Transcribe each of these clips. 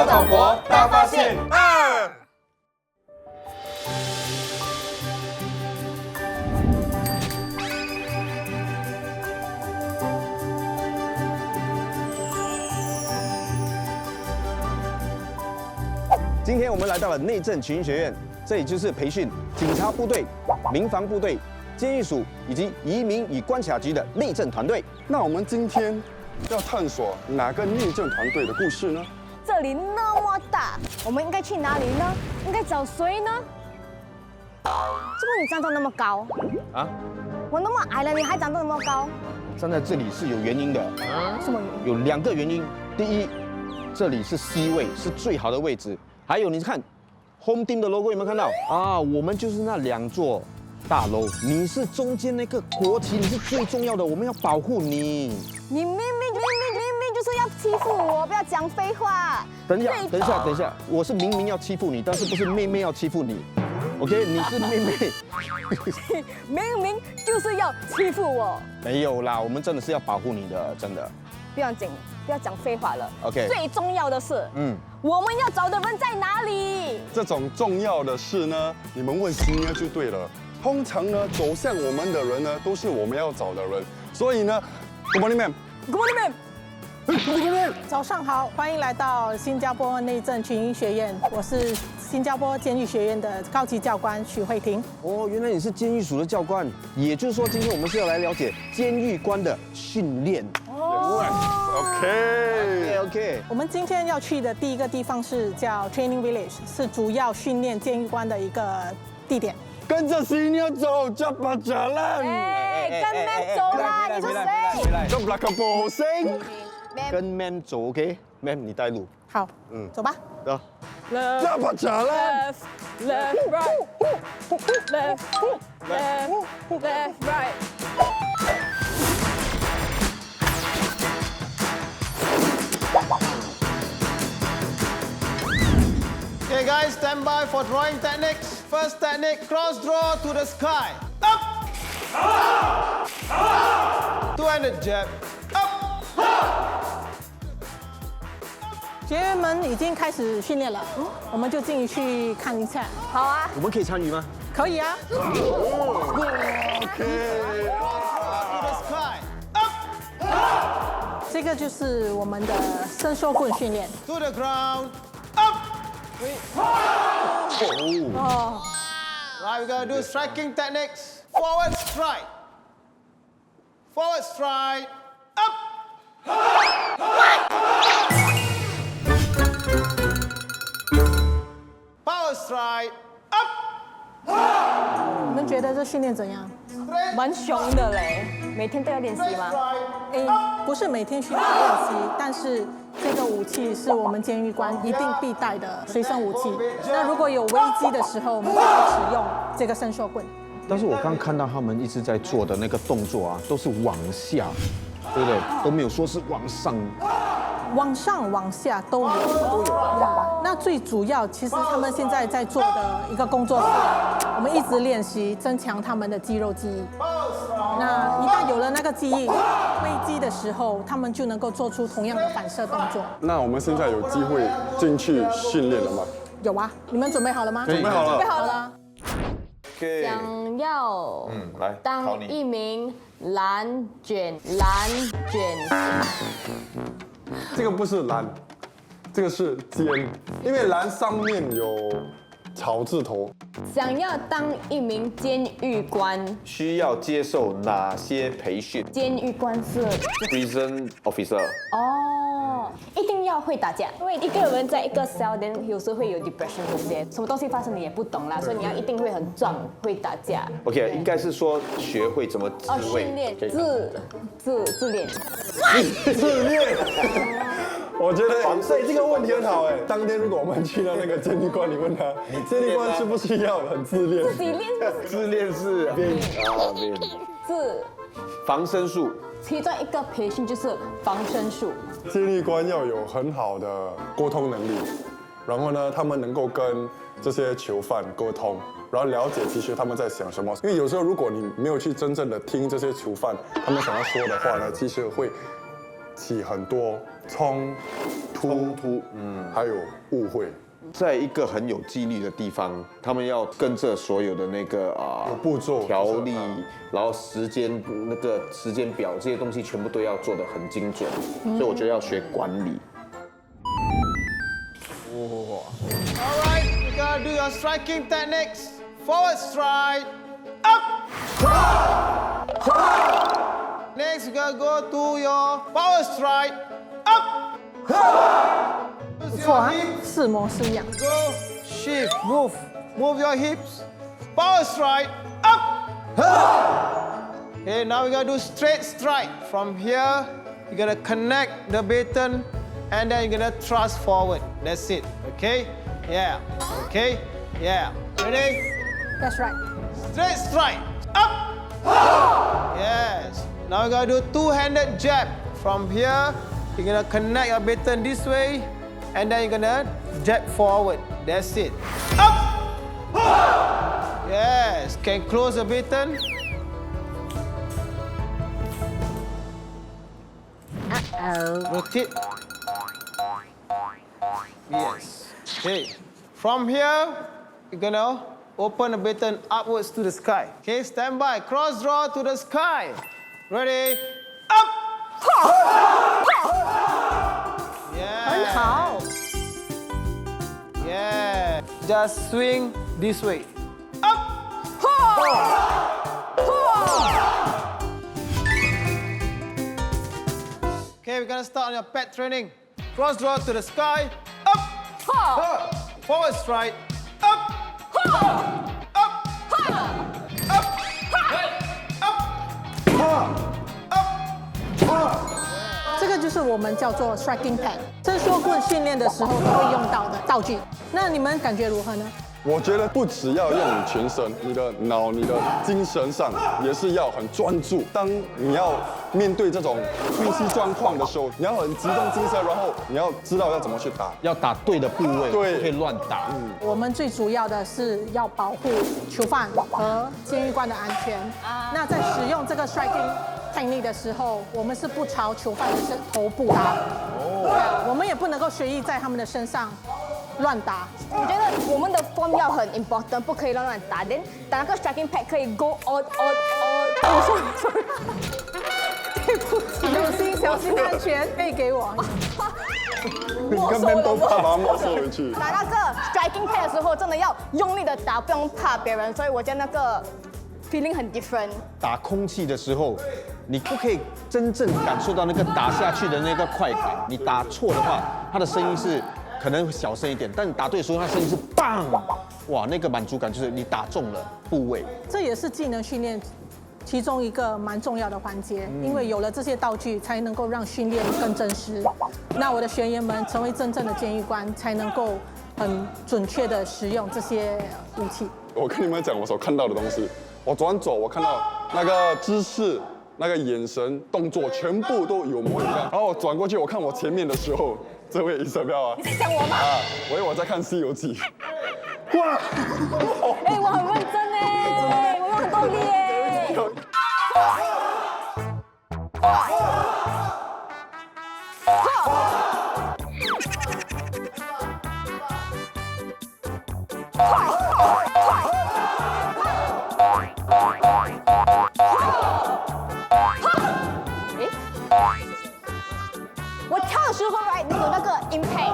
小岛国大发现2。今天我们来到了内政群英学院，这里就是培训警察部队、民防部队、监狱署以及移民与关卡局的内政团队。那我们今天要探索哪个内政团队的故事呢？这里那么大，我们应该去哪里呢？应该找谁呢？怎么你站到那么高啊？我那么矮了，你还长到那么高？站在这里是有原因的，什么原因？有2个原因。第一，这里是 C 位，是最好的位置。还有，你看 Home Team 的 logo 有没有看到啊？我们就是那2座大楼，你是中间那个国旗，你是最重要的，我们要保护你。你明明就是要欺负我，不要讲废话。等一下，我是明明要欺负你，但是不是妹妹要欺负你 ？OK， 你是妹妹。明明就是要欺负我。没有啦，我们真的是要保护你的，真的。不要讲废话了。OK。最重要的是，我们要找的人在哪里？这种重要的事呢，你们问Senior就对了。通常呢，走向我们的人呢，都是我们要找的人。所以呢 ，Good morning, ma'am。Good morning. 早上好，欢迎来到新加坡内政群英学院，我是新加坡监狱学院的高级教官许慧婷。哦，原来你是监狱署的教官，也就是说，今天我们是要来了解监狱官的训练。OK。我们今天要去的第一个地方是叫 Training Village， 是主要训练监狱官的一个地点。跟着Senior走，加把加烂。跟 Man 走啦，你是谁？做那个波星。跟 Man 走 ，OK，Man 你带路。好，走吧。走。加把加烂。 Left, right. Okay, guys, stand by for drawing techniques. First technique, cross draw to the sky. Up! Two-handed jab. Up! 学员们已经开始训练了，我们就进去看一下。好啊。我们可以参与吗？可以啊。To the sky. Up! 这个就是我们的伸缩棍训练。 To the ground. Up!哦， Right, we're gonna do striking techniques. Forward strike. Forward strike. Up! Power strike. Up! 你们觉得这训练怎样？ Straight 蛮凶的嘞，每天都要练习 straight 吗？ strike. 不是每天需要练习，但是这个武器是我们监狱官一定必带的随身武器。那如果有危机的时候，我们就会使用这个伸缩棍。但是我刚看到他们一直在做的那个动作啊，都是往下，对不对？都没有说是往上。往上、往下都有。那最主要，其实他们现在在做的一个工作是，我们一直练习增强他们的肌肉记忆。那一旦有了那个记忆，危机的时候，他们就能够做出同样的反射动作。那我们现在有机会进去训练了吗？有啊，你们准备好了吗？准备好了。准备好了。 Okay. 想要来考当你一名蓝卷这个不是蓝，这个是尖，因为蓝上面有草字头。想要当一名监狱官，需要接受哪些培训监狱官是？Prison officer。哦，一定要会打架，因为一个人在一个 cell， 有时候会有 depression 这些，什么东西发生你也不懂啦，所以你要一定会很壮，会打架。 OK， 应该是说学会怎么自卫。训练自练。自恋。我觉得这个问题很好哎。当天如果我们去到那个监狱官，你问他，监狱官是不是要很自恋？自己练自恋是练自。防身术。其中一个培训就是防身术。监狱官要有很好的沟通能力，然后呢，他们能够跟这些囚犯沟通，然后了解其实他们在想什么。因为有时候如果你没有去真正的听这些囚犯他们想要说的话呢，其实会起很多冲突，还有误会。在一个很有纪律的地方，他们要跟着所有的那个有步骤条例，然后时间那个时间表这些东西全部都要做得很精准，所以我觉得要学管理。 Alright, you gotta do your striking techniques. Forward strike, up. Next, you gotta go to your power strike, up. 不错啊，是模式样。 Go, shift, move your hips. Power strike, up. Okay, now we gotta do straight strike. From here, you gotta connect the baton, and then you're gonna thrust forward. That's it. Okay? Yeah. Okay? Yeah. Ready? That's right。 Straight strike. Up. Yes. Now we gotta do two-handed jab. From here, you're gonna connect your baton this way, and then you're gonna jab forward. That's it. Up. Yes. Can close the baton. Rotate. Yes. Okay. From here, you're gonna open the baton upwards to the sky. Okay, stand by. Cross draw to the sky. Ready? Up! 很 Yeah. 好。 Yeah. Just swing this way. Up! Okay, we're gonna start on your pet training. Cross draw to the sky. Up! Forward strike. Up! Up! Up! Up! 这个就是我们叫做 striking pad，伸缩棍训练的时候都会用到的道具。那你们感觉如何呢？我觉得不只要用你全身，你的脑、你的精神上也是要很专注。当你要面对这种呼吸状况的时候，你要很集中精神，然后你要知道要怎么去打。要打对的部位，对不可以乱打。我们最主要的是要保护囚犯和监狱官的安全。那在使用这个 striking technique 的时候，我们是不朝囚犯的头部打。对，我们也不能够随意在他们的身上乱打。我觉得我们的 form 要很 important， 不可以乱打。then 打那个 striking pad 可以 go on。对不起，小心小心安全，可以给我。你根本都怕把它没收回去。打那个 striking pad 的时候，真的要用力的打，不用怕别人，所以我觉得那个 feeling 很 different。打空气的时候，你不可以真正感受到那个打下去的那个快感。你打错的话，它的声音是可能小声一点，但你打对的时候，它声音是棒，哇，那个满足感就是你打中了部位。这也是技能训练其中一个蛮重要的环节，因为有了这些道具，才能够让训练更真实。那我的学员们成为真正的监狱官，才能够很准确的使用这些武器。我跟你们讲，我所看到的东西，我转走，我看到那个姿势、那个眼神、动作，全部都有模有样。然后我转过去，我看我前面的时候，这位伊莎贝啊，你在讲我吗？啊，我以为我在看《西游记》。哇！哎，我很认真哎，我用很多力哎。我跳的时候，right， 你有那个 impact。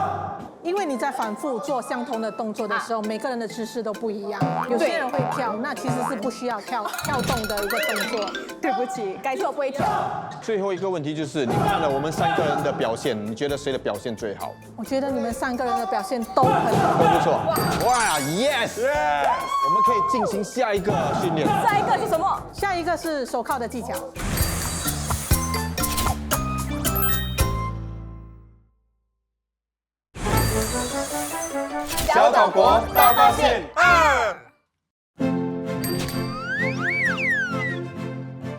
因为你在反复做相同的动作的时候，每个人的姿势都不一样。有些人会跳，那其实是不需要跳动的一个动作。对不起，改次我不会跳。最后一个问题就是，你看了我们3个人的表现，你觉得谁的表现最好？我觉得你们3个人的表现都很好。都不错。哇 ，yes， 我们可以进行下一个训练。下一个是什么？下一个是手铐的技巧。小岛国大发现2。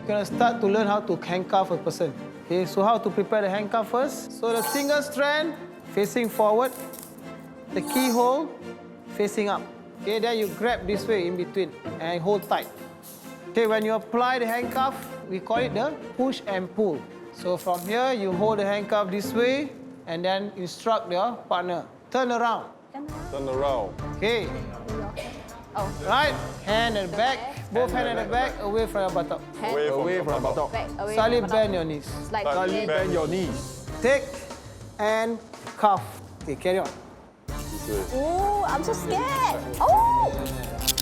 Gonna start to learn how to handcuff a person. Okay, so how to prepare the handcuff first? So the single strand facing forward, the keyhole facing up. Okay, then you grab this way in between and hold tight. Okay, when you apply the handcuff, we call it the push and pull. So from here, you hold the handcuff this way and then instruct your partner. Turn around. Turn around. Okay. Oh. Right, hand at the back, both hand at the back, away from your buttock. Away from the top. Back, away Slightly from bend your knees. Like Slightly this. bend your knees. Take and cuff. Okay, carry on. Ooh, I'm so scared. Oh.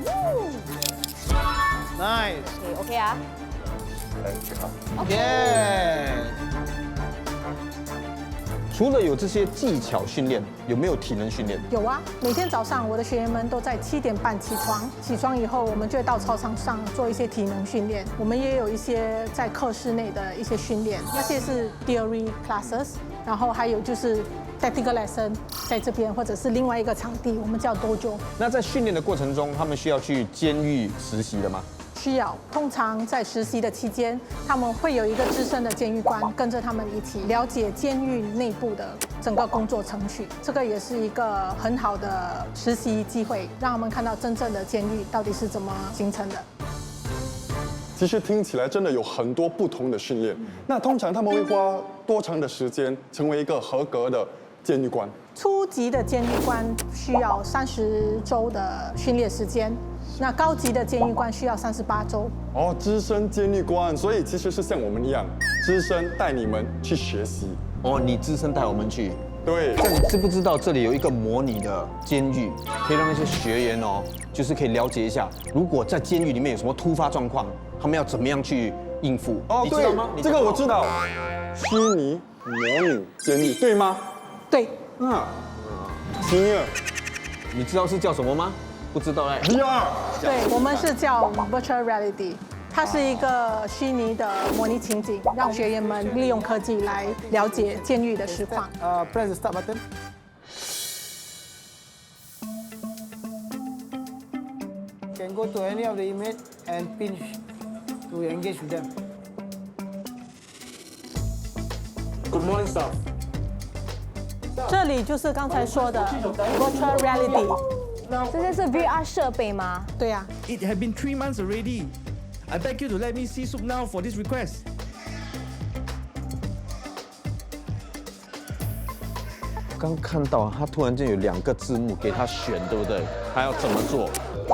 Woo. Nice. Okay ah. Yeah. 除了有这些技巧训练，有没有体能训练？有啊，每天早上我的学员们都在7点半起床，起床以后我们就会到操场上做一些体能训练。我们也有一些在课室内的一些训练，那些是 theory classes， 然后还有就是 tactical lesson， 在这边或者是另外一个场地，我们叫 dojo。那在训练的过程中，他们需要去监狱实习的吗？需要，通常在实习的期间，他们会有一个资深的监狱官跟着他们一起了解监狱内部的整个工作程序。这个也是一个很好的实习机会，让他们看到真正的监狱到底是怎么形成的。其实听起来真的有很多不同的训练。那通常他们会花多长的时间成为一个合格的监狱官？初级的监狱官需要30周的训练时间，那高级的监狱官需要38周。哦，资深监狱官，所以其实是像我们一样，资深带你们去学习。哦，你资深带我们去。对，那你知不知道这里有一个模拟的监狱，可以让那些学员哦，就是可以了解一下，如果在监狱里面有什么突发状况，他们要怎么样去应付？哦，你知道吗？对，这个我知道，虚拟模拟监狱，对吗？对，啊，第二，你知道是叫什么吗？不知道哎。第二，对，我们是叫 virtual reality。它是一个虚拟的模拟情景，让学员们利用科技来了解监狱的实况。Press the start button. You can go to any of the image and pinch to engage with them. Good morning, staff. 这里就是刚才说的 virtual reality。这些是 VR 设备吗？对呀、 It had been 3 months already. I beg you to let me see Soup now for this request. 刚看到他突然间有2个字幕给他选，对不对？他要怎么做？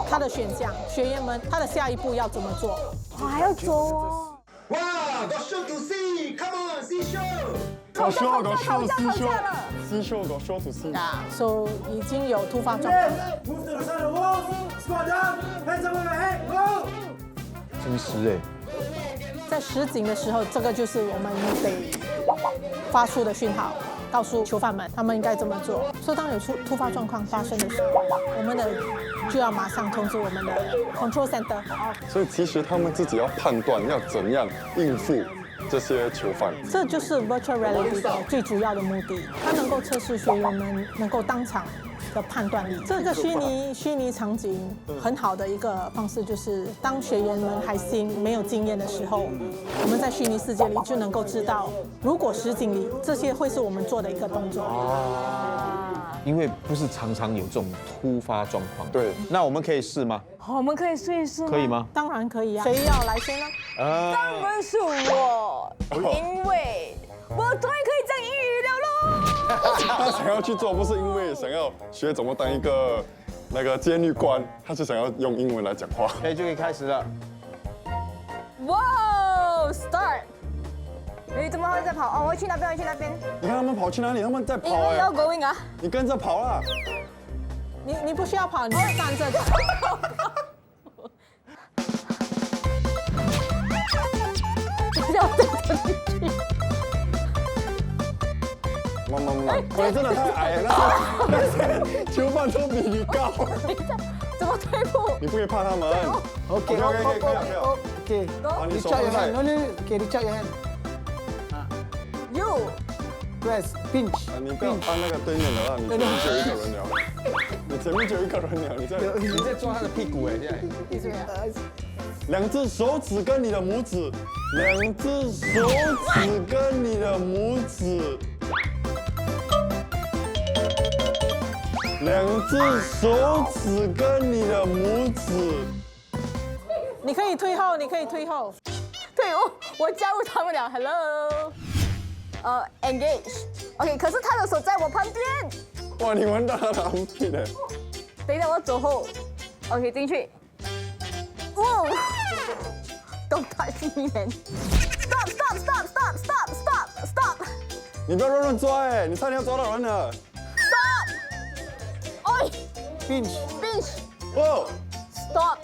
它的选项，学员们他的下一步要怎么做？我还要走哦。Wow, got show to see. Come on, see show. 搞笑，搞吵架嬉秀了，嬉秀，搞笑to see。所以已经有突发状况了。 Move to the side of the wall. Squat down. Hands up with your head. Go. 真实哎。在实景的时候，这个就是我们得发出的讯号，告诉囚犯们他们应该怎么做。所以当有突发状况发生的时候，我们的就要马上通知我们的 control center。所以其实他们自己要判断要怎样应付这些囚犯。这就是 virtual reality 的最主要的目的，它能够测试学员们能够当场的判断力。这个虚拟场景很好的一个方式就是，当学员们还新没有经验的时候，我们在虚拟世界里就能够知道，如果实景里这些会是我们做的一个动作。因为不是常常有这种突发状况。对，那我们可以试吗？我们可以试一试吗？可以吗？当然可以啊，谁要来先呢？当然是我，因为我终于可以讲英语了喽。他想要去做，不是因为想要学怎么当一个那个监狱官，他是想要用英文来讲话。可以就可以开始了。哇 ，Start！ 你怎么会在跑？哦，我会去那边，我会去那边。你看他们跑去哪里？他们在跑因为要哎， going 啊。你跟着跑啦。你不需要跑，你就站着跑。慢，你真的太矮了，那些囚犯都比你高。怎么退步？你不可以怕他们。 Okay, OK， up, 可以 up, 可以 up, okay. 把你手 Reach out 放 your 在 hand. No, no, okay, reach out your hand. You Press, pinch. 你不要按那个对面的啦，你前面就有一个人了。你前面就有一个人了，你在抓他的屁股哎，现在。 2只手指跟你的拇指，2只手指跟你的拇指，2只手指跟你的拇指。你可以退后，你可以退后。退伍，我加入他们了。Hello， engage。OK， 可是他的手在我旁边。哇，你闻到他的 armpit 嘞？等一下，我走后。OK， 进去。哦 ，Don't touch me, man. Stop, stop, stop, stop, stop, stop, stop. 你不要乱抓哎，你差点要抓到人了。 Stop. Oi, Pinch. pinch. 哦， Stop.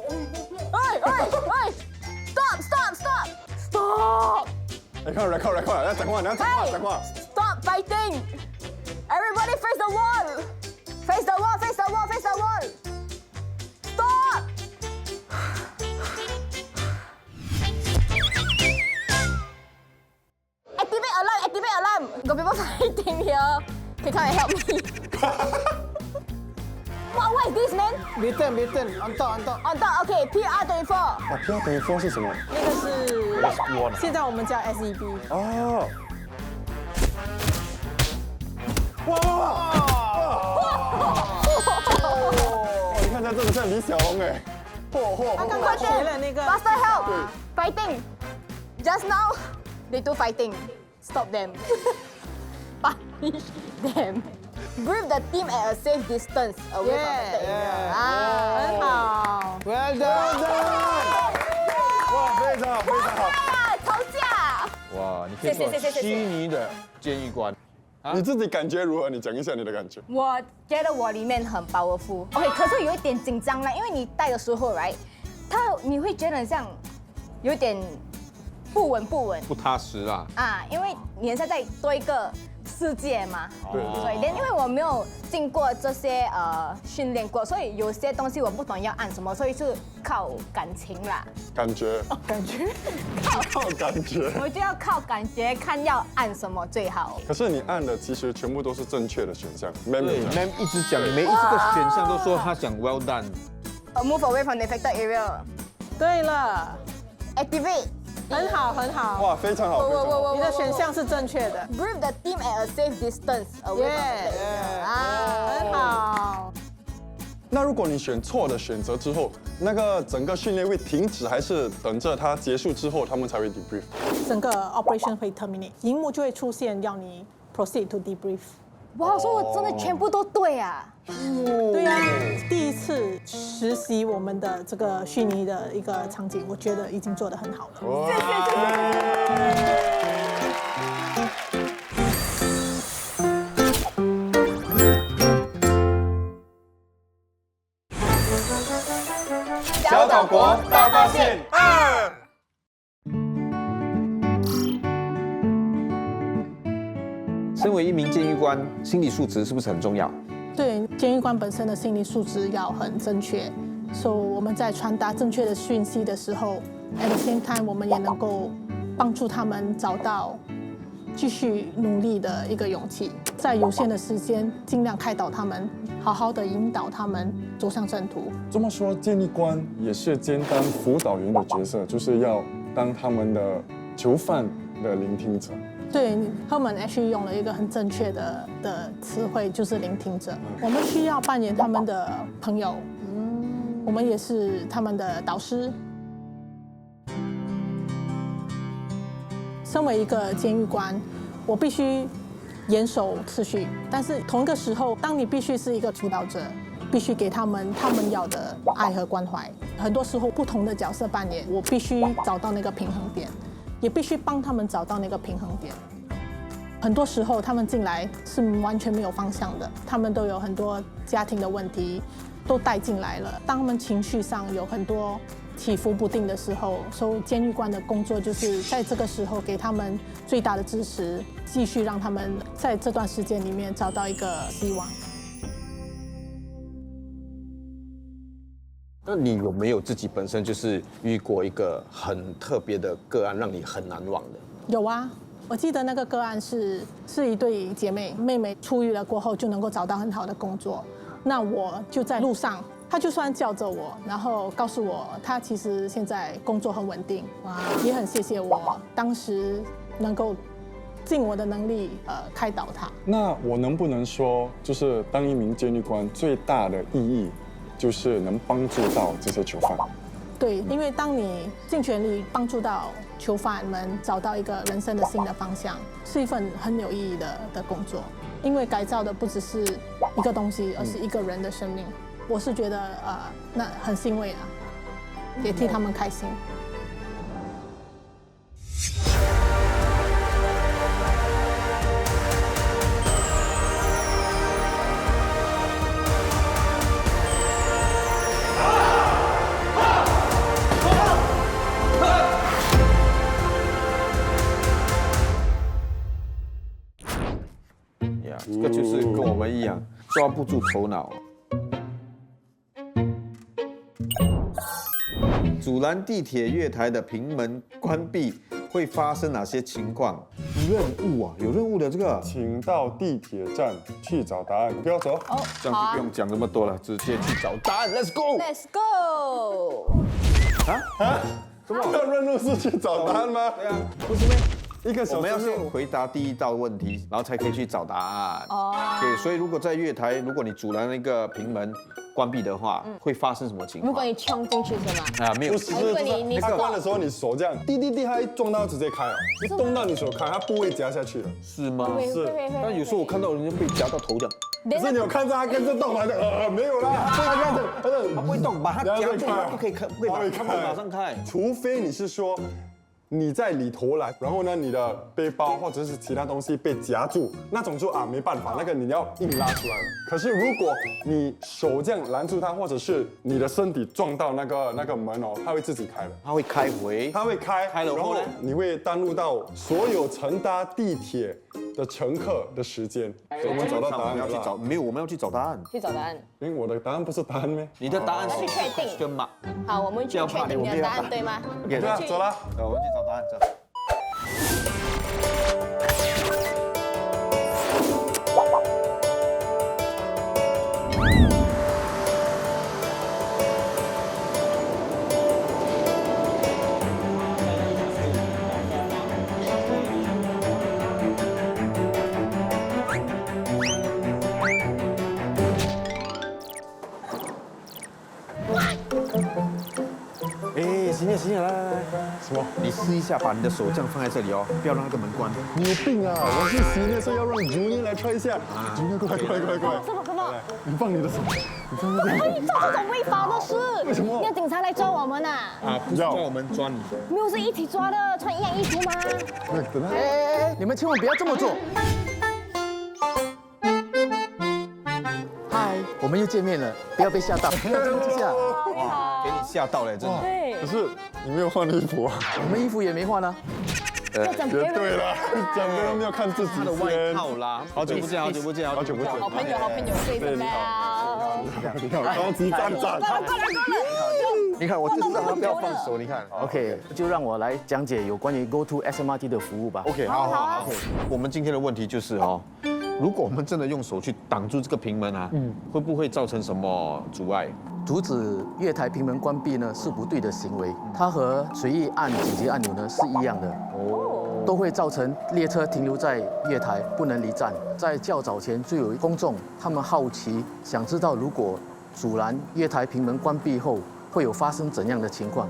Oi, oi, oi. Stop, stop, stop. Stop. 你看，来，要讲话，你要讲话， Hey, 讲话。 stop fighting. Everybody face the wall. Face the wall, face the wall, face the wall. Stop. Activate alarm, activate alarm. Got people fighting here. Okay, come and help me. What is this, man? Beaten. On top. On top, okay, PR24. 啊，PR24是什么？那个是现在我们叫 SEB。哦。哇！你看他真的像李小龙哎！他刚刚学了那个 Faster help. Fighting. Just now, they do fighting. Stop them. Punish them. Brief the team at a safe distance away from the area. 很好。 Well done. 哇，非常好，非常好。啊，吵架。哇，你可以做谢谢虚拟的监狱官。你自己感觉如何？你讲一下你的感觉。我觉得我里面很 powerful。OK， 可是有一点紧张啦，因为你戴的时候 ，right， 你会觉得很像有点不稳不踏实啦。啊，因为你现在在多一个世界嘛。对所以因为我没有经过这些训练过，所以有些东西我不懂要按什么，所以是靠感情啦。感觉，靠感觉。我就要靠感觉看要按什么最好。可是你按的其实全部都是正确的选项。对 ，Ma'am 一直讲每一个选项都说他想 well done。 Move away from the affected area. 对了， Activate. 很好，很好。哇，非常好，非常好。你的选项是正确的。 Brief the team at a safe distance away from the area. 很好。那如果你选错的选择之后，那个整个训练会停止，还是等着它结束之后他们才会 debrief？整个 operation 会 terminate， 荧幕就会出现要你 proceed to debrief。哇，说我真的全部都对啊！对呀、第一次实习我们的这个虚拟的一个场景，我觉得已经做得很好了。小岛国大发现2。身为一名监狱官，心理素质是不是很重要？对，监狱官本身的心理素质要很正确，所以我们在传达正确的讯息的时候 ，at the same time 我们也能够帮助他们找到继续努力的一个勇气，在有限的时间尽量开导他们，好好的引导他们走上正途。这么说，监狱官也是兼当辅导员的角色，就是要当他们的囚犯的聆听者。对，他们 actually 用了一个很正确的词汇，就是聆听者。我们需要扮演他们的朋友，我们也是他们的导师。身为一个监狱官，我必须严守秩序，但是同一个时候，当你必须是一个主导者，必须给他们要的爱和关怀。很多时候，不同的角色扮演，我必须找到那个平衡点。也必须帮他们找到那个平衡点。很多时候，他们进来是完全没有方向的，他们都有很多家庭的问题，都带进来了。当他们情绪上有很多起伏不定的时候，所以监狱官的工作就是在这个时候给他们最大的支持，继续让他们在这段时间里面找到一个希望。那你有没有自己本身就是遇过一个很特别的个案，让你很难忘的？有啊，我记得那个个案是一对姐妹，妹妹出狱了过后就能够找到很好的工作，那我就在路上，她就算叫着我，然后告诉我她其实现在工作很稳定，哇，也很谢谢我当时能够尽我的能力开导她。那我能不能说，就是当一名监狱官最大的意义，就是能帮助到这些囚犯？对，因为当你尽全力帮助到囚犯们找到一个人生的新的方向，是一份很有意义的工作。因为改造的不只是一个东西，而是一个人的生命。我是觉得那很欣慰啊，也替他们开心。呀，这个就是跟我们一样，抓不住头脑。阻拦地铁月台的平门关闭会发生哪些情况？任务啊，有任务的这个，请到地铁站去找答案，不要走。这样就不用讲这么多了，直接去找答案。Let's go！ Let's go！ 什么？任务是去找答案吗？对啊，不是咩？ 1个我们要小时先回答第1道问题，然后才可以去找答案。哦。对，所以如果在月台，如果你阻拦那个平门关闭的话，会发生什么情况？如果你冲进去是吗？啊，没有不。是，如果你他关的时候，你手这样滴滴滴，它一撞到直接开了，一动到你手开，它不会夹下去了。是吗？是但有时候我看到人家被夹到头这样，可是你有看到它跟着动吗？没有啦，它不会动，把它夹住，它不可以开，不可以它马上开。除非你是说你在里头来，然后呢，你的背包或者是其他东西被夹住，那种就没办法，那个你要硬拉出来。可是如果你手这样拦住它，或者是你的身体撞到那个门哦，它会自己开的。它会开回，它会开，然后开了后呢？你会登录到所有乘搭地铁的乘客的时间。我们找到答案了啦。要去找，没有，我们要去找答案。去找答案。因为我的答案不是答案咩？你的答案是去确定 question mark。好，我们去确定你的答案对吗？对对啊，走了。我们去找答案，走。哎，行了行了，来，什么？你试一下，把你的手这样放在这里哦，不要让那个门关。你有病啊！我是洗那时候要让 Junior 来 try 一下。Junior 过来。什么？你放你的手，你放这边。可以做这种违法的事？为什么要警察来抓我们啊？不是叫我们抓你。没有是一起抓的，穿一样衣服吗？等他。你们千万不要这么做。嗨，我们又见面了，不要被吓到。这下，哇，给你吓到了，真的。对可，是你没有换衣服啊？我们衣服也没换啊。要讲别人。对了，讲别人没有看自己他的外套啦，好久不见，好久不见，好久不见。好朋友，对不对？你看，高级站长。你看，我就是让他不要放手。你看，OK，就让我来讲解有关于 Go To SMRT 的服务吧。 OK， 好。我们今天的问题就是如果我们真的用手去挡住这个平门啊，会不会造成什么阻碍？阻止月台平门关闭呢是不对的行为，它和随意按紧急按钮呢是一样的，都会造成列车停留在月台不能离站。在较早前就有公众他们好奇，想知道如果阻拦月台平门关闭后会有发生怎样的情况，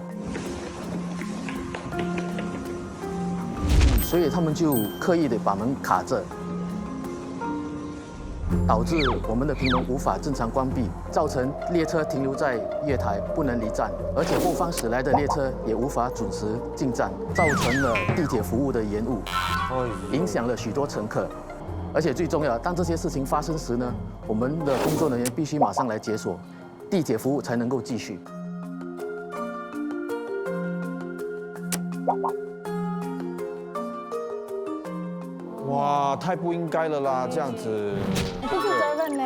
所以他们就刻意的把门卡着。导致我们的平门无法正常关闭，造成列车停留在月台不能离站，而且后方驶来的列车也无法准时进站，造成了地铁服务的延误，影响了许多乘客。而且最重要，当这些事情发生时呢，我们的工作人员必须马上来解锁，地铁服务才能够继续。哇，太不应该了啦，这样子。不负责任呢。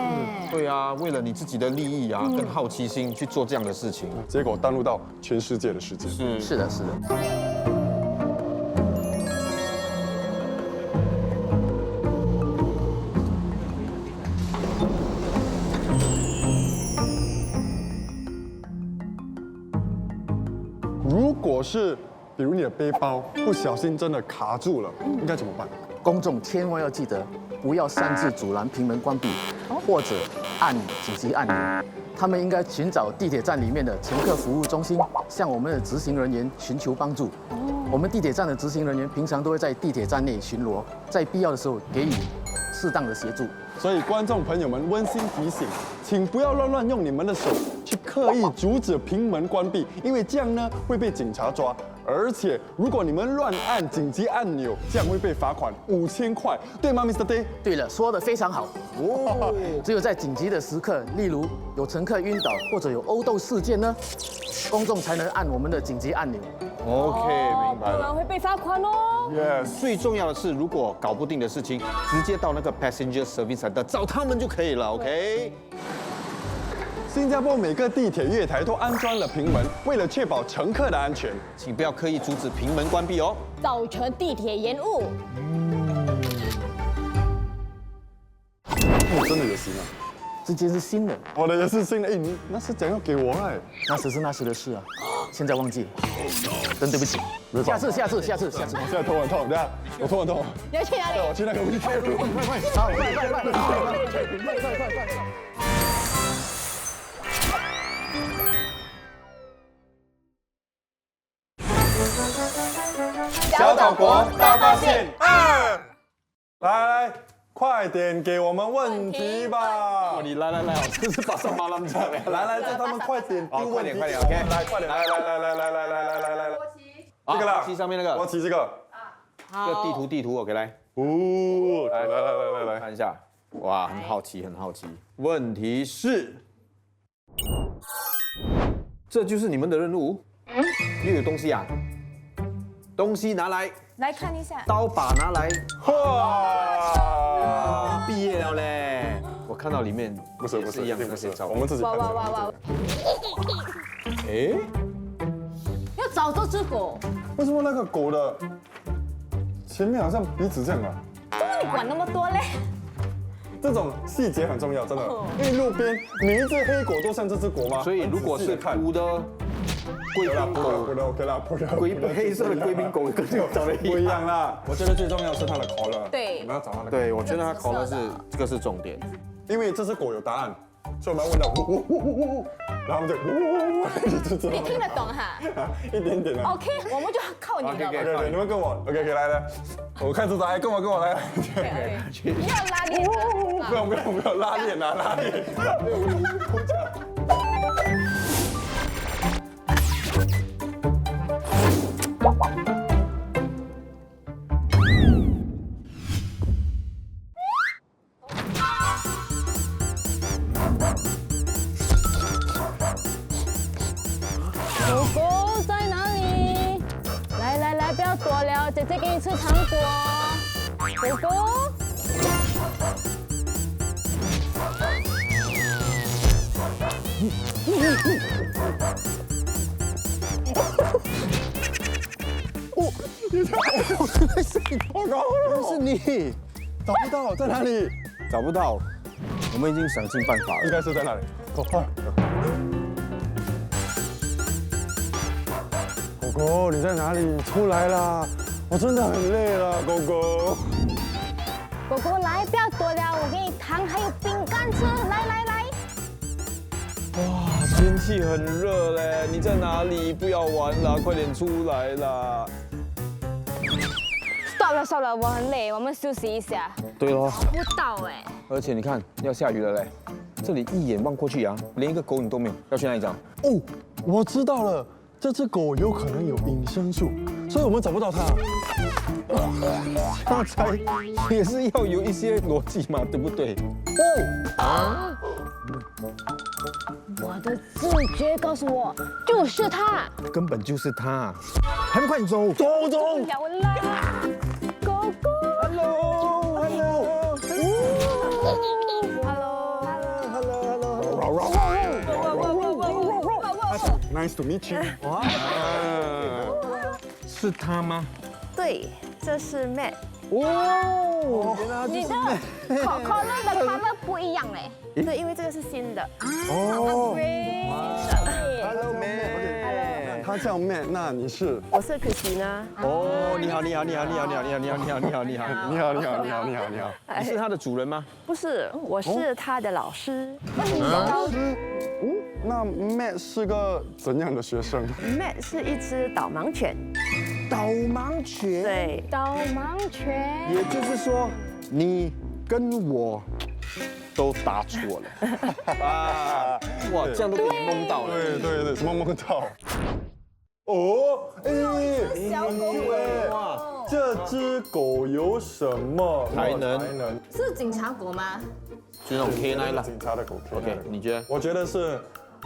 对啊，为了你自己的利益啊，跟好奇心去做这样的事情，结果登录到全世界的时间。是的，是的。如果是比如你的背包不小心真的卡住了，应该怎么办？公众千万要记得，不要擅自阻拦平门关闭，或者按紧急按钮，他们应该寻找地铁站里面的乘客服务中心，向我们的执行人员寻求帮助。我们地铁站的执行人员平常都会在地铁站内巡逻，在必要的时候给予适当的协助。所以观众朋友们温馨提醒，请不要乱用你们的手去刻意阻止平门关闭，因为这样呢会被警察抓。而且如果你们乱按紧急按钮，这样会被罚款5000块，对吗 ，Mr. Day？对了，说得非常好。哦，只有在紧急的时刻，例如有乘客晕倒或者有殴斗事件呢，公众才能按我们的紧急按钮。 OK， 明白了。不然会被罚款哦。 Yes。最重要的是，如果搞不定的事情，直接到那个 passenger service center 找他们就可以了。OK。新加坡每个地铁月台都安装了平门，为了确保乘客的安全，请不要刻意阻止平门关闭哦。造成地铁延误。哦，真的也行啊。这件是新的，我的也是新的，哎，你那是讲要给我哎。那时是那时的事啊，现在忘记了，真对不起。下次。我现在头很痛，等下我头很痛，你要去哪里？我去那个位置。快！小岛国大发现2，来，快点给我们问题吧！你来，这是把上马浪讲嘞。来，叫他们快点丢问题。快点 ，OK。来，快点，来，这个啦，旗上面那个，我骑这个。这个地图，OK，来，来，看一下。哇，很好奇。问题是，这就是你们的任务？又有东西啊？东西拿来，来看一下。刀把拿来。哇！毕业了嘞！我看到里面不是一样的那些照片。我们自己看。哇！哎，要找这只狗，为什么那个狗的前面好像鼻子这样啊？你管那么多嘞？这种细节很重要，真的。因为路边每一只黑狗都像这只狗吗？所以如果是哭的贵宾狗，黑色的贵宾狗跟这个长得不一样啦。我觉得最重要是它的 collar。对我们要找它的。对，我觉得它考的是这个是重点。因为这只狗有答案，所以我们要问到呜，然后我们就呜，你就知道。你听得懂哈一点点啊。 ？OK，我们就靠你了。对，你们跟我 OK，来，我看出答案，跟我来。不要拉链。不要拉链啊，拉链。狗狗在哪里？来，不要躲了，姐姐给你吃糖果。狗狗。是你，找不到，在哪里？找不到，我们已经想尽办法应了。该是在哪里？狗狗，你在哪里？出来啦！我真的很累了，狗狗。狗狗来，不要躲了，我给你糖还有饼干吃。来。哇，天气很热嘞，你在哪里？不要玩了，快点出来啦！ stop 了，我很累，我们休息一下。对咯，不到哎。而且你看要下雨了嘞，这里一眼望过去啊，连一个狗影都没有。要去哪里找？哦，我知道了，这只狗有可能有隐身术，所以我们找不到它。那才也是要有一些逻辑嘛，对不对？我的直觉告诉我，就是它。根本就是它，还不快点走！走！要啦，狗狗。 Nice to meet you。哇，是它吗？对，这是 Matt。哦，你的 color 的 color 不一样嘞。对，因为这个是新的。哦。 Hello man。他叫 Matt，那你是？我是 Christina。哦，你好。你好，你好。你是他的主人吗？不是，我是他的老师。老师，那 Matt 是个怎样的学生？ Matt 是一只导盲犬。导盲犬。对，导盲犬。也就是说，你跟我都答错了。啊！哇，这样都被你蒙到了。对，什么蒙到？哦，小狗哇，这只狗有什么才能？是警察狗吗？就那种 K9了。警察的狗。 OK，你觉得？我觉得是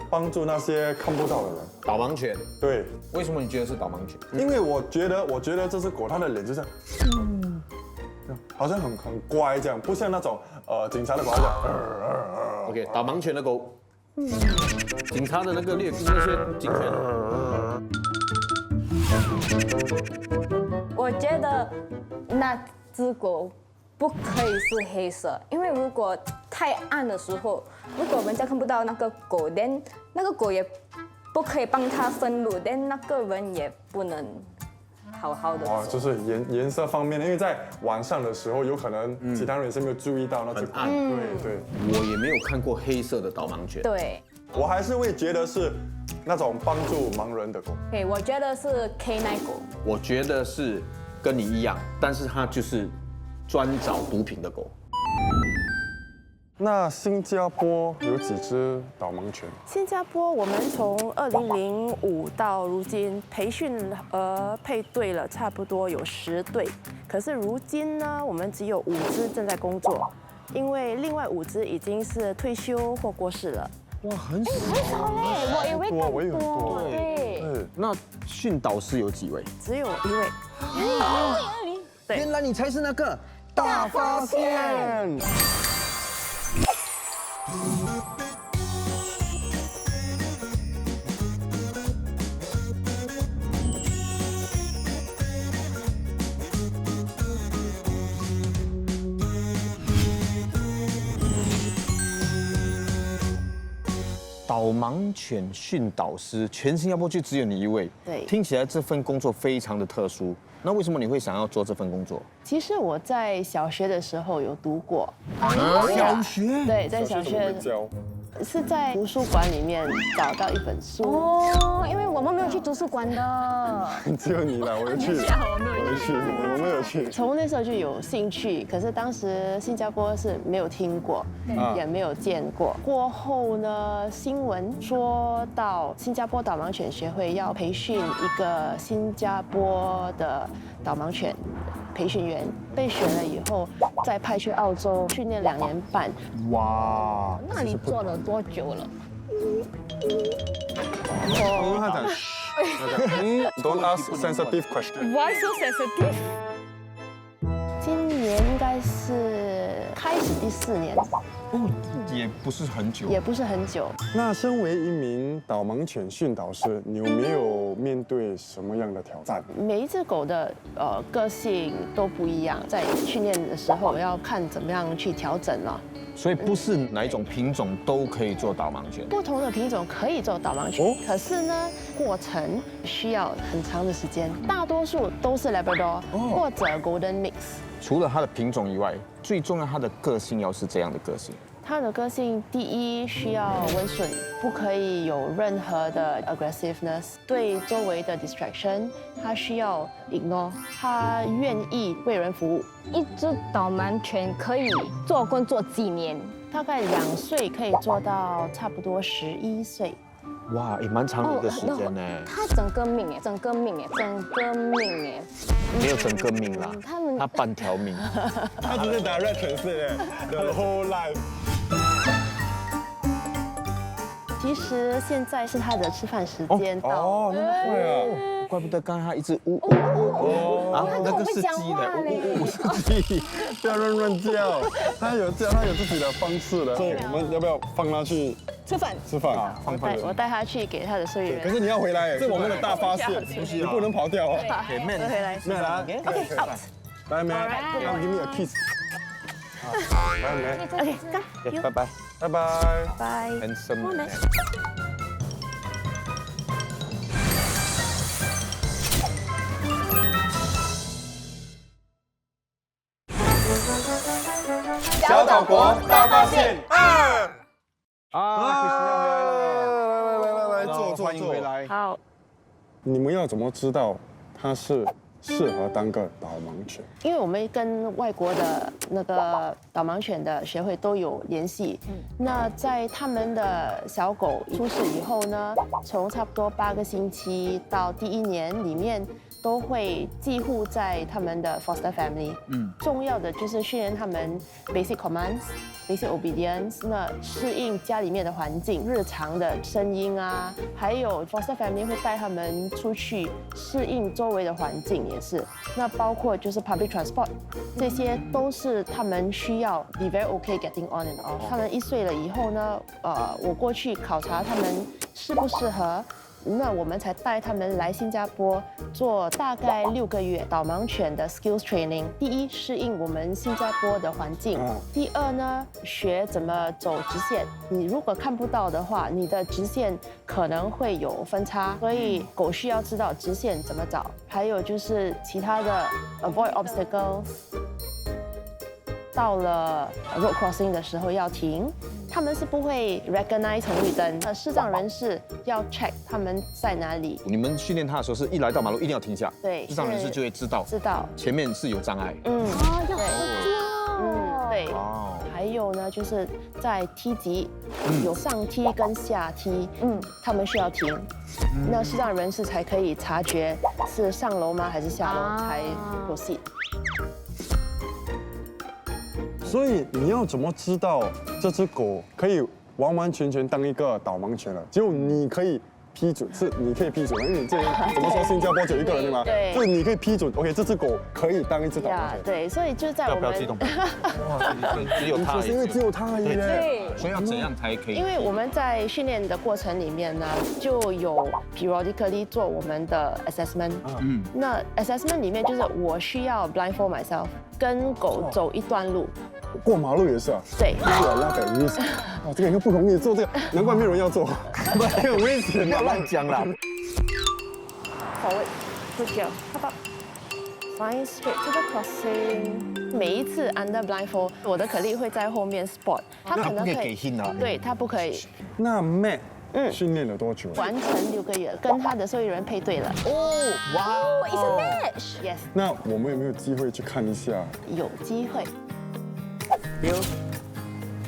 帮助那些看不到的人。导盲犬。对，为什么你觉得是导盲犬？因为我觉得这只狗它的脸就像，好像很乖这样，不像那种警察的狗这样。 OK， 导盲犬的狗，警察的那个那些警犬。我觉得那只狗不可以是黑色，因为如果太暗的时候，如果人家看不到那个狗，then 那个狗也不可以帮它分路，then 那个人也不能好好的哦，走。就是颜色方面的，因为在晚上的时候，有可能其他人是没有注意到那只狗。暗对，我也没有看过黑色的导盲犬。对，我还是会觉得是那种帮助盲人的狗。对，我觉得是 K9 狗。我觉得是跟你一样，但是它就是专找毒品的狗。那新加坡有几只导盲犬？新加坡我们从2005到如今培训配对了差不多有10对，可是如今呢，我们只有5只正在工作，因为另外5只已经是退休或过世了。哇，很少。我以为更我也很多。对，那训导师有几位？只有1位。对原来你才是那个大发现！导盲犬训导师，全新加坡就只有你一位。对听起来这份工作非常的特殊。那为什么你会想要做这份工作？其实我在小学的时候有读过。小学？对，在小学教。是在图书馆里面找到一本书。哦，因为我们没有去图书馆的。只有你了，我有去，我没有去。从那时候就有兴趣，可是当时新加坡是没有听过，也没有见过。过后呢，新闻说到新加坡导盲犬学会要培训一个新加坡的导盲犬培训员，被选了以后再派去澳洲训练2年半。哇！那你做了多久了？他讲，Don't ask sensitive question。 Why so sensitive？今年应该是开始第4年，哦，也不是很久。也不是很久。那身为一名导盲犬训导师，你有没有面对什么样的挑战？每一只狗的个性都不一样，在训练的时候要看怎么样去调整了。所以不是哪一种品种都可以做导盲犬。不同的品种可以做导盲犬，可是呢，过程需要很长的时间。大多数都是 Labrador 或者 Golden Mix。除了它的品种以外，最重要它的个性要是这样的个性。它的个性，第一需要温顺，不可以有任何的 aggressiveness， 对周围的 distraction， 它需要 ignore， 它愿意为人服务。一只导盲犬可以做工做几年？大概2岁可以做到差不多11岁。哇，也蛮长的一个时间呢。它整个命哎，整个命哎，整个命哎，没有整个命啦，它半条命。他只是 direct translate the whole life。其实现在是它的吃饭时间到。哦，那会啊。怪不得刚才它一直呜呜呜啊，那个是鸡的，呜呜是鸡。不要乱叫，他有自己的方式的。所以我们要不要放他去吃饭？吃饭？放我带它去给它的收银员。可是你要回来，这是我们的大发现，你不能跑掉哦。给妹回来。妹来 OK， out。来妹，Now give me a kiss。来妹 OK， come。拜拜，拜拜。拜。 handsome man。小岛国大发现2。来，坐，欢迎回来。好，你们要怎么知道它是适合当个导盲犬？因为我们跟外国的那个导盲犬的学会都有联系。那在他们的小狗出世以后呢，从差不多8个星期到第1年里面，都会寄护在他们的 foster family。重要的就是训练他们 basic commands、basic obedience， 那适应家里面的环境、日常的声音啊，还有 foster family 会带他们出去适应周围的环境也是。那包括就是 public transport， 这些都是他们需要 be very okay getting on and off。他们1岁了以后呢，我过去考察他们适不适合。那我们才带他们来新加坡做大概6个月导盲犬的 skills training。第一，适应我们新加坡的环境；第二呢，学怎么走直线。你如果看不到的话，你的直线可能会有分叉，所以狗需要知道直线怎么找。还有就是其他的 avoid obstacles。到了 road crossing 的时候要停，他们是不会 recognize 红绿灯。视障人士要 check 他们在哪里。你们训练它的时候是一来到马路一定要停下，对，视障人士就会知道前面是有障碍。要对。还有呢，就是在梯级有上梯跟下梯，他们需要停，那视障人士才可以察觉是上楼吗还是下楼才 proceed。所以你要怎么知道这只狗可以完完全全当一个导盲犬了？只有你可以批准，是你可以批准的，因为你这怎么说新加坡只有1个人对吗？对。所以你可以批准 ，OK， 这只狗可以当一只导盲犬。对，所以就在我们。不要激动。只有它。因为只有它而已。对。所以要怎样才可以？因为我们在训练的过程里面呢，就有 periodically 做我们的 assessment。那 assessment 里面就是我需要 blindfold myself， 跟狗走一段路。过马路也是啊。对。就是 like a risk。这个应该不容易做这个，难怪没有人要做。很危险，不要乱讲啦。Forward, good girl. Hop up. Flying straight to the crossing. 每一次 under blindfold， 我的可丽会在后面 spot， 他可能会对他不可以。那 Matt 训练了多久？完成6个月，跟他的受益人配对了。哇哦 ，It's a match. Yes. 那我们有没有机会去看一下？有机会。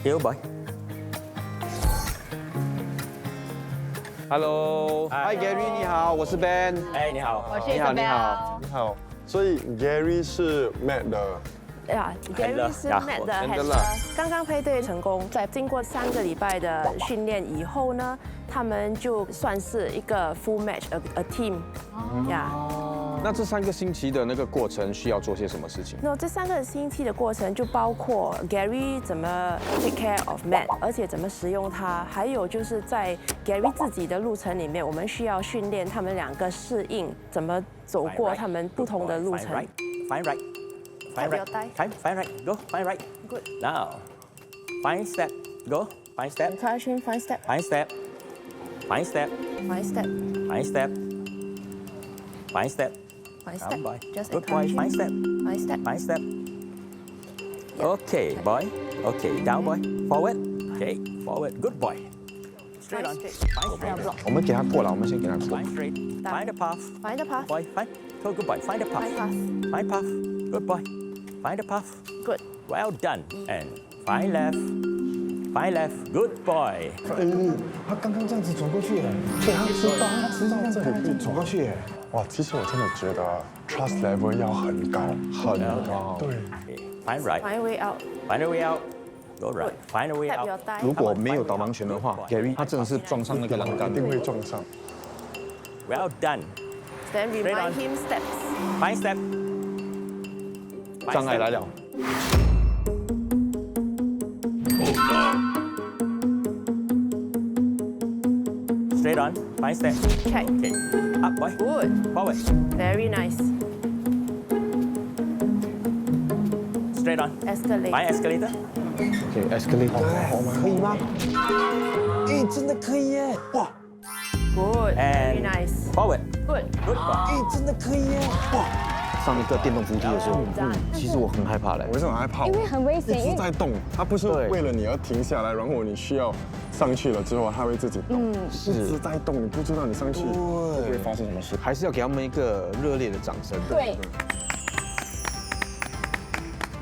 Hiếu boy。Hello，Hi Gary， 你好，我是 Ben。哎，你好。我是 Isabel。你好。所以 Gary 是 Matt 的。Gary 是 Matt 的 handler， 刚刚配对成功，在经过3个礼拜的训练以后呢，他们就算是一个 full match，a team， 呀。那这3个星期的那个过程需要做些什么事情？那这3个星期的过程就包括 Gary 怎么 take care of Matt， 而且怎么使用它，还有就是在 Gary 自己的路程里面，我们需要训练他们2个适应，怎么走过他们不同的路程。Find right. Find right. Find right. Go. Find right. Good. Now. Find step. Go. Find step. Encourage him. Find step. Find step. Find step. Find step. Find step. Find step. Find step. Down, boy. Just Good boy. encourage him. Find step. Find step. Find step. Okay, boy. Okay, down, boy. Forward. Okay, forward. Good boy. Straight on. Find straight. 我们给他过了，我们先给他过。 Find straight. Find the path. Find the path. Boy, find. Go, good boy. Find the path. Find path. Find path. Good boy. Find the path. Good. Well done. And find left. Find left. Good boy. 他刚刚这样子走过去，对，他知道这里可以走过去。哇，其实我真的觉得 trust level 要很高，很高。对。 Find right. Find way out. Find a way out. Go right. Find a way Tap your out. thigh. 如果没有导盲犬的话 ，Gary 他真的是撞上那个栏杆一，定会撞上。 Well done. Then Straight remind on. him steps. Find step. Find 障碍 step. 来了。 Straight on. Find step. Okay. Okay. Up, boy. Good. Forward. Very nice. Straight on. Escalate. Find escalator. OK，escalator，可以吗？哎，真的可以耶！哇， Good. Very And nice. forward. Good. Good boy. 哎，真的可以耶！哇，上那个电动扶梯的时候，其实我很害怕嘞。我是很害怕，因为很危一险，因为直在动，它不是为了你而停下来，然后你需要上去了之后，它会自己动，一直在动，你不知道你上去会不会发生什么事。还是要给他们一个热烈的掌声。对。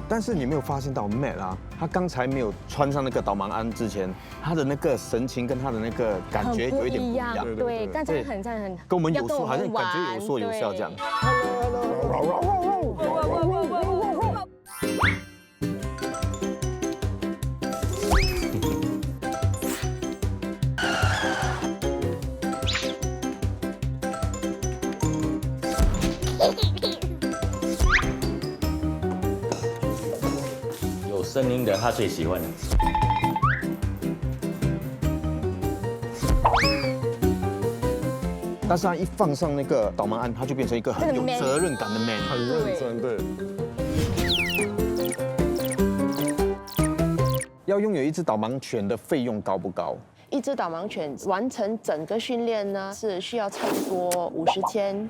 但是你没有发现到 Matt 啊，他刚才没有穿上那个导盲鞍之前，他的那个神情跟他的那个感觉有一点不一样。对，刚才很跟我们有说，好像感觉有说有笑这样。有声音的他最喜欢。但是他一放上那个导盲鞍，他就变成一个很有责任感的 man， 很认真，对。要拥有一只导盲犬的费用高不高？一只导盲犬完成整个训练呢，是需要差不多50千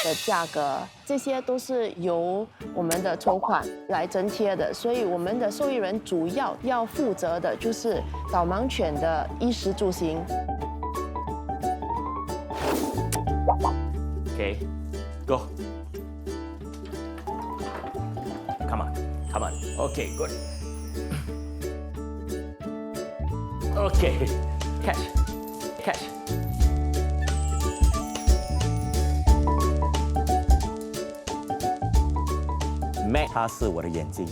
的价格，这些都是由我们的筹款来增贴的，所以我们的受益人主要负责的就是导盲犬的衣食住行。Okay, go. Come on, come on. Okay, good. Okay, catch, catch. Mac 他是我的眼睛，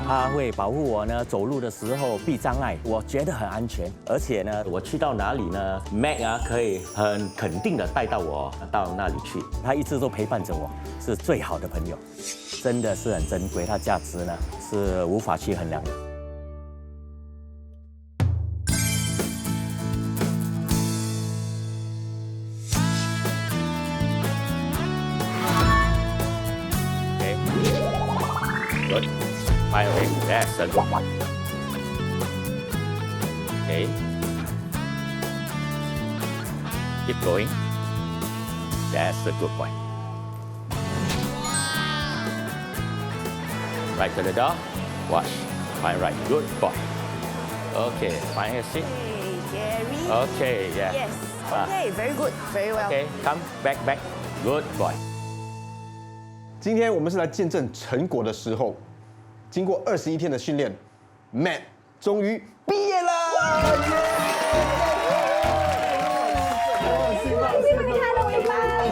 他会保护我呢，走路的时候避障碍，我觉得很安全。而且呢，我去到哪里呢 ，Mac 啊可以很肯定的带到我到那里去，他一直都陪伴着我，是最好的朋友，真的是很珍贵，它价值呢是无法去衡量的。Good. Fire away. That's a good one. Okay. Keep going. That's a good point. Right to the door. Watch. Fine right. Good boy. Okay. Find a seat. Gary. Okay. Yeah. Yes. Okay. Very good. Very well. Okay. Come back. Good boy. 今天我们是来见证成果的时候，经过21天的训练 ，Matt 终于毕业了。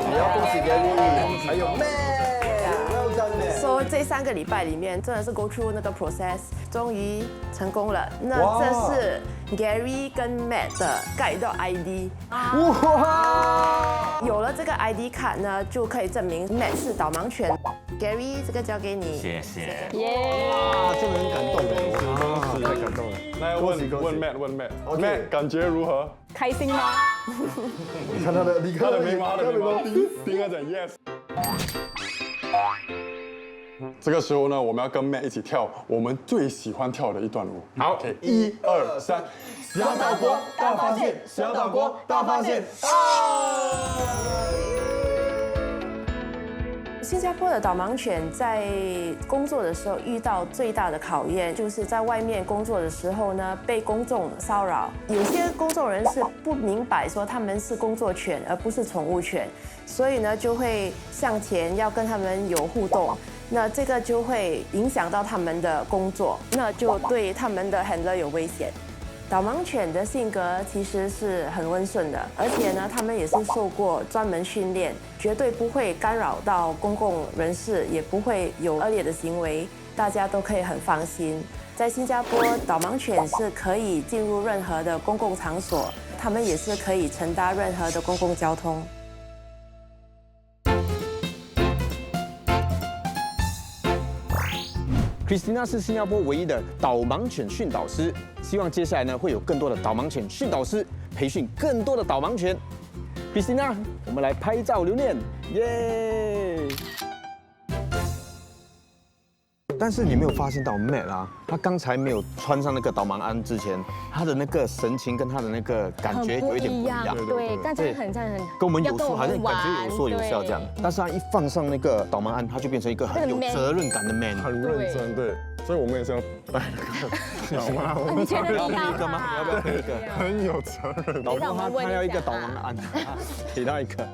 也要恭喜 Gary， 还有 Matt， 说这3个礼拜里面真的是 go through 那个 process， 终于成功了。那这是 Gary 跟 Matt 的盖到 ID。哇！有了这个 ID 卡呢，就可以证明 Matt 是导盲犬。Gary， 这个交给你。谢谢。哇，真的很感动是太感动了。来问 Matt， 感觉如何？开心吗？你看他的眉毛，盯着讲 yes。这个时候呢，我们要跟 Matt 一起跳我们最喜欢跳的一段舞。好，OK， 1、2、3，小岛国大发现，小岛国大发现啊！新加坡的导盲犬在工作的时候遇到最大的考验，就是在外面工作的时候呢，被公众骚扰。有些公众人士不明白说他们是工作犬而不是宠物犬，所以呢就会向前要跟他们有互动。那这个就会影响到他们的工作，那就对他们的 handler 有危险。导盲犬的性格其实是很温顺的，而且呢，他们也是受过专门训练，绝对不会干扰到公共人士，也不会有恶劣的行为，大家都可以很放心。在新加坡，导盲犬是可以进入任何的公共场所，他们也是可以乘搭任何的公共交通。Christina 是新加坡唯一的导盲犬训导师，希望接下来呢会有更多的导盲犬训导师培训更多的导盲犬。Christina， 我们来拍照留念，耶！但是你没有发现到 Matt 啊，他刚才没有穿上那个导盲鞍之前，他的那个神情跟他的那个感觉有一点不一样。对，刚才很跟我们有说，要跟我们好像感觉有说有笑这样。但是他一放上那个导盲鞍，他就变成一个很有责任感的 man。很认真，对，所以我们也是要带那个小妈，我们你觉得要你要一个吗？要不要一个？很有责任。老等一下我们问一下婆他要一个导盲鞍，给他一个。